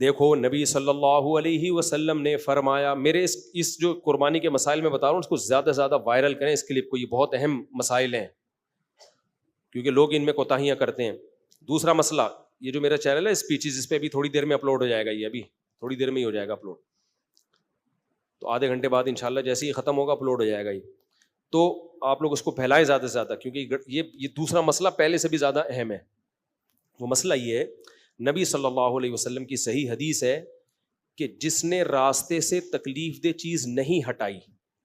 دیکھو نبی صلی اللہ علیہ وسلم نے فرمایا، میرے اس جو قربانی کے مسائل میں بتا رہا ہوں اس کو زیادہ سے زیادہ وائرل کریں اس کلپ کو، یہ بہت اہم مسائل ہیں کیونکہ لوگ ان میں کوتاہیاں کرتے ہیں. دوسرا مسئلہ، یہ جو میرا چینل ہے اسپیچز، اس پہ ابھی تھوڑی دیر میں اپلوڈ ہو جائے گا، یہ ابھی تھوڑی دیر میں ہی ہو جائے گا اپلوڈ، تو آدھے گھنٹے بعد انشاءاللہ جیسے ہی ختم ہوگا اپلوڈ ہو جائے گا یہ. تو آپ لوگ اس کو پھیلائیں زیادہ سے زیادہ، کیونکہ یہ دوسرا مسئلہ پہلے سے بھی زیادہ اہم ہے. وہ مسئلہ یہ ہے، نبی صلی اللہ علیہ وسلم کی صحیح حدیث ہے کہ جس نے راستے سے تکلیف دہ چیز نہیں ہٹائی،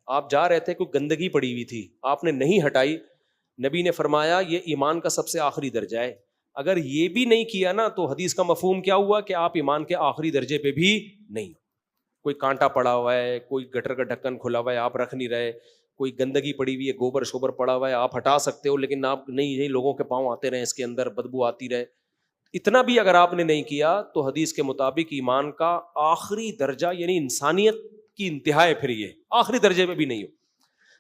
آپ جا رہے تھے کوئی گندگی پڑی ہوئی تھی آپ نے نہیں ہٹائی، نبی نے فرمایا یہ ایمان کا سب سے آخری درجہ ہے. اگر یہ بھی نہیں کیا نا تو حدیث کا مفہوم کیا ہوا کہ آپ ایمان کے آخری درجے پہ بھی نہیں. کوئی کانٹا پڑا ہوا ہے، کوئی گٹر کا ڈھکن کھلا ہوا ہے آپ رکھ نہیں رہے، کوئی گندگی پڑی ہوئی ہے، گوبر شوبر پڑا ہوا ہے آپ ہٹا سکتے ہو لیکن آپ نہیں، یہی لوگوں کے پاؤں آتے رہے اس کے اندر بدبو آتی رہے، اتنا بھی اگر آپ نے نہیں کیا تو حدیث کے مطابق ایمان کا آخری درجہ یعنی انسانیت کی انتہا ہے، پھر یہ آخری درجے میں بھی نہیں ہو.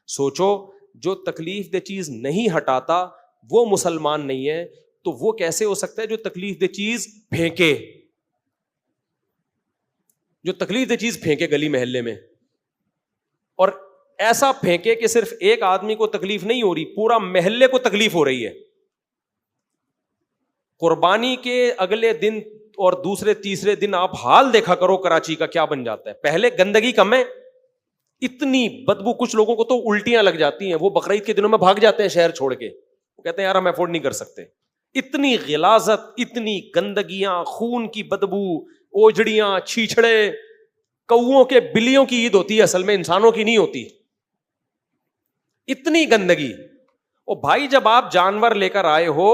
سوچو جو تکلیف دہ چیز نہیں ہٹاتا وہ مسلمان نہیں ہے، تو وہ کیسے ہو سکتا ہے جو تکلیف دہ چیز پھینکے، جو تکلیف دہ چیز پھینکے گلی محلے میں، اور ایسا پھینکے کہ صرف ایک آدمی کو تکلیف نہیں ہو رہی، پورا محلے کو تکلیف ہو رہی ہے. قربانی کے اگلے دن اور دوسرے تیسرے دن آپ حال دیکھا کرو کراچی کا کیا بن جاتا ہے. پہلے گندگی کم ہے، اتنی بدبو، کچھ لوگوں کو تو الٹیاں لگ جاتی ہیں، وہ بقرعید کے دنوں میں بھاگ جاتے ہیں شہر چھوڑ کے، وہ کہتے ہیں یار ہم افورڈ نہیں کر سکتے. اتنی غلاظت، اتنی گندگیاں، خون کی بدبو، اوجڑیاں، چھیچڑے، کووں کے بلیوں کی عید ہوتی ہے اصل میں، انسانوں کی نہیں ہوتی، اتنی گندگی. او بھائی جب آپ جانور لے کر آئے ہو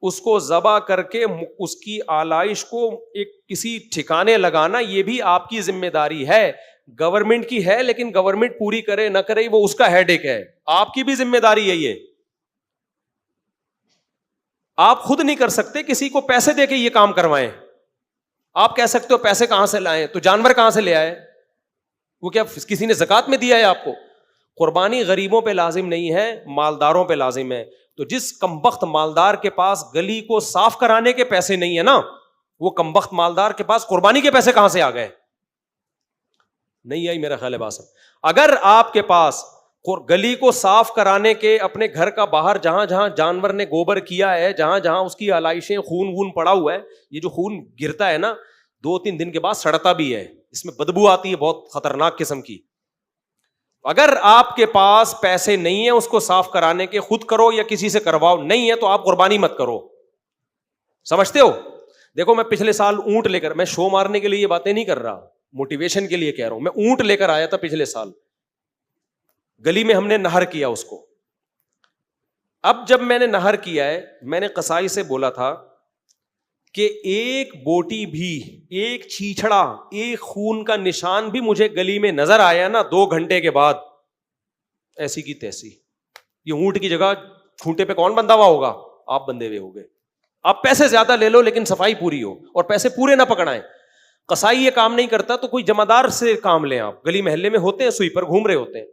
اس کو ذبح کر کے اس کی آلائش کو ایک کسی ٹھکانے لگانا یہ بھی آپ کی ذمہ داری ہے. گورنمنٹ کی ہے لیکن گورنمنٹ پوری کرے نہ کرے وہ اس کا ہیڈ ایک ہے، آپ کی بھی ذمہ داری ہے یہ. آپ خود نہیں کر سکتے، کسی کو پیسے دے کے یہ کام کروائیں. آپ کہہ سکتے ہو پیسے کہاں سے لائیں، تو جانور کہاں سے لے آئے؟ وہ کیا کسی نے زکات میں دیا ہے آپ کو؟ قربانی غریبوں پہ لازم نہیں ہے، مالداروں پہ لازم ہے. تو جس کمبخت مالدار کے پاس گلی کو صاف کرانے کے پیسے نہیں ہے نا، وہ کمبخت مالدار کے پاس قربانی کے پیسے کہاں سے آ گئے؟ نہیں آئی میرا خیال ہے بات. اگر آپ کے پاس گلی کو صاف کرانے کے، اپنے گھر کا باہر جہاں جہاں جانور نے گوبر کیا ہے، جہاں جہاں اس کی آلائشیں، خون وون پڑا ہوا ہے، یہ جو خون گرتا ہے نا 2-3 دن کے بعد سڑتا بھی ہے، اس میں بدبو آتی ہے بہت خطرناک قسم کی. اگر آپ کے پاس پیسے نہیں ہیں اس کو صاف کرانے کے، خود کرو یا کسی سے کرواؤ، نہیں ہے تو آپ قربانی مت کرو. سمجھتے ہو؟ دیکھو میں پچھلے سال اونٹ لے کر، میں شو مارنے کے لیے یہ باتیں نہیں کر رہا، موٹیویشن کے لیے کہہ رہا ہوں. میں اونٹ لے کر آیا تھا پچھلے سال، گلی میں ہم نے نہر کیا اس کو. اب جب میں نے نہر کیا ہے، میں نے قصائی سے بولا تھا کہ ایک بوٹی بھی، ایک چھیچڑا، ایک خون کا نشان بھی مجھے گلی میں نظر آیا نا 2 گھنٹے کے بعد، ایسی کی تیسی. یہ اونٹ کی جگہ کھونٹے پہ کون بندھا ہوا ہوگا؟ آپ بندھے ہوئے ہوگے. آپ پیسے زیادہ لے لو لیکن صفائی پوری ہو، اور پیسے پورے نہ پکڑائیں. قصائی یہ کام نہیں کرتا تو کوئی جمعدار سے کام لیں. آپ گلی محلے میں ہوتے ہیں سویپر گھوم رہے ہوتے ہیں،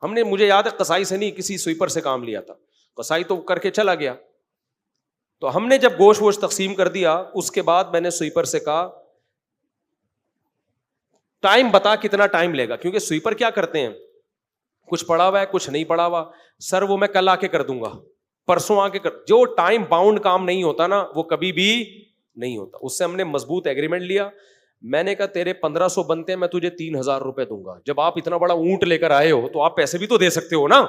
ہم نے، مجھے یاد ہے قصائی سے نہیں کسی سویپر سے کام لیا تھا. قصائی تو کر کے چلا گیا. تو ہم نے جب گوشت ووشت تقسیم کر دیا اس کے بعد میں نے سویپر سے کہا ٹائم بتا کتنا ٹائم لے گا، کیونکہ سویپر کیا کرتے ہیں، کچھ پڑا ہوا ہے کچھ نہیں پڑا ہوا. سر وہ میں کل آ کے کر دوں گا، پرسوں آ کے کر. جو ٹائم باؤنڈ کام نہیں ہوتا نا وہ کبھی بھی نہیں ہوتا. اس سے ہم نے مضبوط ایگریمنٹ لیا. میں نے کہا تیرے 1500 بنتے ہیں، میں تجھے 3000 روپے دوں گا. جب آپ اتنا بڑا اونٹ لے کر آئے ہو تو آپ پیسے بھی تو دے سکتے ہو نا.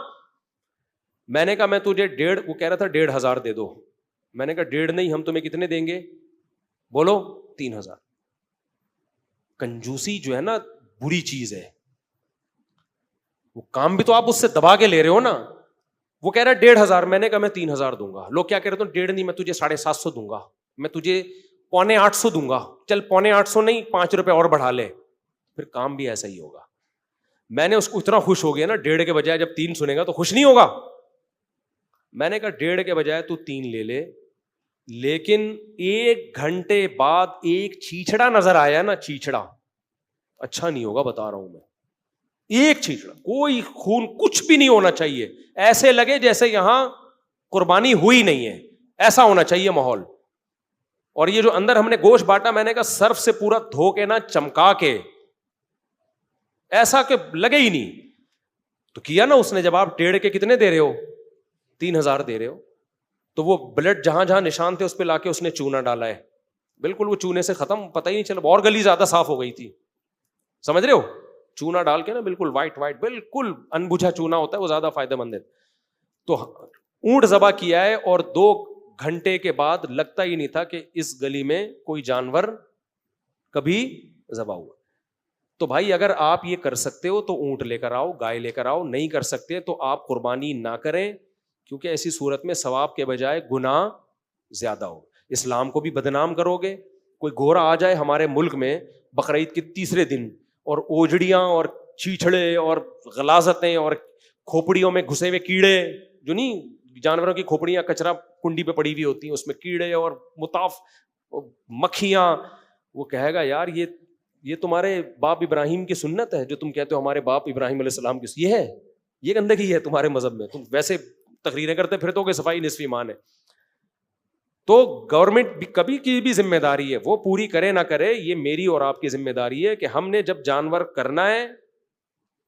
میں نے کہا میں تجھے 1.5، وہ کہہ رہا تھا 1500 دے دو. میں نے کہا 1.5 نہیں، ہم تمہیں کتنے دیں گے؟ بولو 3000. کنجوسی جو ہے نا بری چیز ہے. وہ کام بھی تو آپ اس سے دبا کے لے رہے ہو نا. وہ کہہ رہا ہے 1500، میں نے کہا میں 3000 دوں گا. لوگ کیا کہہ رہے تھے 1.5 نہیں، میں تجھے 750 دوں گا، میں تجھے 750 دوں گا. چل 850 نہیں 5 روپے اور بڑھا لے، پھر کام بھی ایسا ہی ہوگا. میں نے اس کو اتنا خوش ہو گیا نا 1.5 کے بجائے، جب 3 سنے گا تو خوش نہیں ہوگا. میں نے کہا 1.5 کے بجائے تو 3 لے لے، لیکن 1 گھنٹے بعد ایک چھیچڑا نظر آیا نا، چھیچڑا اچھا نہیں ہوگا بتا رہا ہوں میں. ایک چھیچڑا، کوئی خون کچھ بھی نہیں ہونا چاہیے، ایسے لگے جیسے یہاں قربانی ہوئی نہیں ہے، ایسا ہونا چاہیے ماحول. اور یہ جو اندر ہم نے گوشت بانٹا, میں نے کہا صرف سے پورا دھو کے نا, چمکا کے, ایسا کہ لگے ہی نہیں. تو کیا نا اس نے, جب آپ ٹیڑھ کے کتنے دے رہے ہو, 3000 دے رہے ہو, تو وہ بلڈ جہاں جہاں نشان تھے اس پہ لا کے اس نے چونا ڈالا ہے, بالکل وہ چونے سے ختم, پتہ ہی نہیں چلا, اور گلی زیادہ صاف ہو گئی تھی, سمجھ رہے ہو, چونا ڈال کے نا بالکل وائٹ وائٹ, بالکل انبجھا چونا ہوتا ہے وہ زیادہ فائدہ مند ہے. تو اونٹ ذبح کیا ہے, اور 2 گھنٹے کے بعد لگتا ہی نہیں تھا کہ اس گلی میں کوئی جانور کبھی ذبح ہوا. تو بھائی اگر آپ یہ کر سکتے ہو تو اونٹ لے کر آؤ, گائے لے کر آؤ, نہیں کر سکتے تو آپ قربانی نہ کریں, کیونکہ ایسی صورت میں ثواب کے بجائے گناہ زیادہ ہو. اسلام کو بھی بدنام کرو گے. کوئی گورا آ جائے ہمارے ملک میں بقرعید کے تیسرے دن, اور اوجڑیاں اور چیچڑے اور غلاظتیں اور کھوپڑیوں میں گھسے ہوئے کیڑے, جو نہیں جانوروں کی کھوپڑیاں کچرا کنڈی پہ پڑی ہوئی ہوتی ہیں, اس میں کیڑے اور مطاف مکھیاں, وہ کہے گا یار یہ تمہارے باپ ابراہیم کی سنت ہے, جو تم کہتے ہو ہمارے باپ ابراہیم علیہ السلام کی, یہ گندگی ہے تمہارے مذہب میں, تم ویسے تقریریں کرتے پھر تو کہ صفائی نصف ایمان ہے. تو گورنمنٹ بھی کبھی کی بھی ذمہ داری ہے, وہ پوری کرے نہ کرے, یہ میری اور آپ کی ذمہ داری ہے کہ ہم نے جب جانور کرنا ہے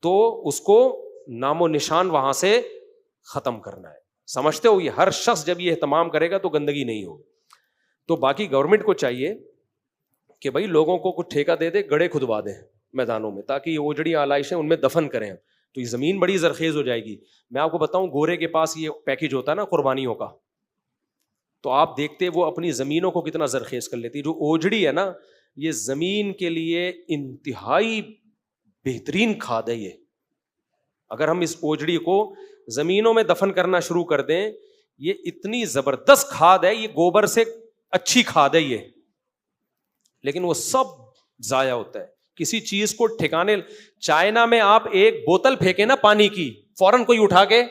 تو اس کو نام و نشان وہاں سے ختم کرنا ہے. سمجھتے ہو, یہ ہر شخص جب یہ اہتمام کرے گا تو گندگی نہیں ہوگی. تو باقی گورنمنٹ کو چاہیے کہ بھائی لوگوں کو کچھ ٹھیکہ دے دے, گڑھے کھدوا دیں میدانوں میں, تاکہ یہ اوجڑی آلائشیں ان میں دفن کریں, تو یہ زمین بڑی زرخیز ہو جائے گی. میں آپ کو بتاؤں, گورے کے پاس یہ پیکج ہوتا ہے نا قربانیوں کا, تو آپ دیکھتے وہ اپنی زمینوں کو کتنا زرخیز کر لیتی. جو اوجڑی ہے نا, یہ زمین کے لیے انتہائی بہترین کھاد ہے. یہ اگر ہم اس اوجڑی کو زمینوں میں دفن کرنا شروع کر دیں, یہ اتنی زبردست کھاد ہے, یہ گوبر سے اچھی کھاد ہے یہ, لیکن وہ سب ضائع ہوتا ہے. کسی چیز کو ٹھکانے, چائنا میں آپ ایک بوتل پھینکے نا پانی کی, فوراً کوئی اٹھا کے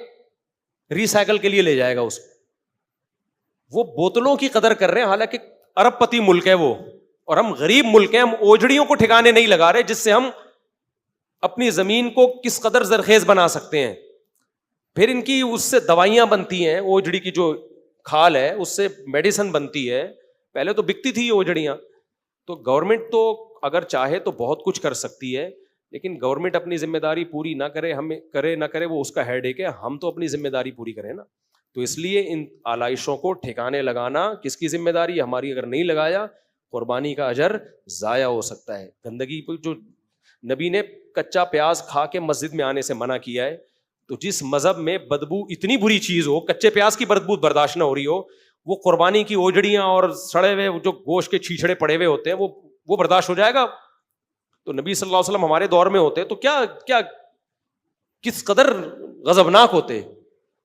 ریسائکل کے لیے لے جائے گا اس کو. وہ بوتلوں کی قدر کر رہے ہیں, حالانکہ ارب پتی ملک ہے وہ, اور ہم غریب ملک ہیں. ہم اوجڑیوں کو ٹھکانے نہیں لگا رہے, جس سے ہم اپنی زمین کو کس قدر زرخیز بنا سکتے ہیں. پھر ان کی اس سے دوائیاں بنتی ہیں, اوجڑی کی جو کھال ہے اس سے میڈیسن بنتی ہے. پہلے تو بکتی تھی یہ اوجڑیاں. تو گورنمنٹ تو اگر چاہے تو بہت کچھ کر سکتی ہے, لیکن گورنمنٹ اپنی ذمہ داری پوری نہ کرے, ہمیں کرے نہ کرے وہ اس کا ہیڈ ایک ہے. ہم تو اپنی ذمہ داری پوری کریں نا. تو اس لیے ان آلائشوں کو ٹھکانے لگانا کس کی ذمہ داری ہے؟ ہماری. اگر نہیں لگایا قربانی کا اجر ضائع ہو سکتا ہے. گندگی پہ جو نبی نے کچا پیاز کھا کے مسجد میں آنے سے منع کیا ہے, تو جس مذہب میں بدبو اتنی بری چیز ہو, کچے پیاز کی بدبو برداشت نہ ہو رہی ہو, وہ قربانی کی اوجڑیاں اور سڑے ہوئے جو گوشت کے چھیچڑے پڑے ہوئے ہوتے ہیں وہ برداشت ہو جائے گا؟ تو نبی صلی اللہ علیہ وسلم ہمارے دور میں ہوتے تو کیا کس قدر غضبناک ہوتے.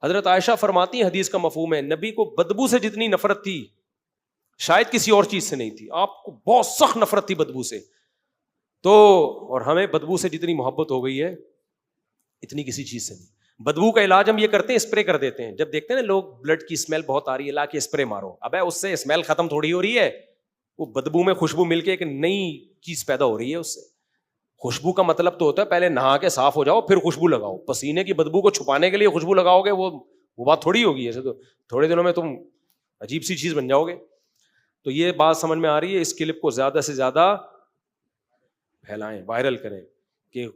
حضرت عائشہ فرماتی ہیں, حدیث کا مفہوم ہے, نبی کو بدبو سے جتنی نفرت تھی شاید کسی اور چیز سے نہیں تھی. آپ کو بہت سخت نفرت تھی بدبو سے. تو اور ہمیں بدبو سے جتنی محبت ہو گئی ہے اتنی کسی چیز سے نہیں. بدبو کا علاج ہم یہ کرتے ہیں, اسپرے کر دیتے ہیں. جب دیکھتے ہیں نا لوگ بلڈ کی اسمیل بہت آ رہی ہے, لا کے اسپرے مارو. ابے اس سے اسمیل ختم تھوڑی ہو رہی ہے, وہ بدبو میں خوشبو مل کے ایک نئی چیز پیدا ہو رہی ہے اس سے. خوشبو کا مطلب تو ہوتا ہے پہلے نہا کے صاف ہو جاؤ پھر خوشبو لگاؤ. پسینے کی بدبو کو چھپانے کے لیے خوشبو لگاؤ گے, وہ بات تھوڑی ہوگی. ایسے تو تھوڑے دنوں میں تم عجیب سی چیز بن جاؤ گے. تو یہ بات سمجھ میں آ رہی ہے. اس کلپ کو زیادہ سے زیادہ پھیلائیں, وائرل کریں کہ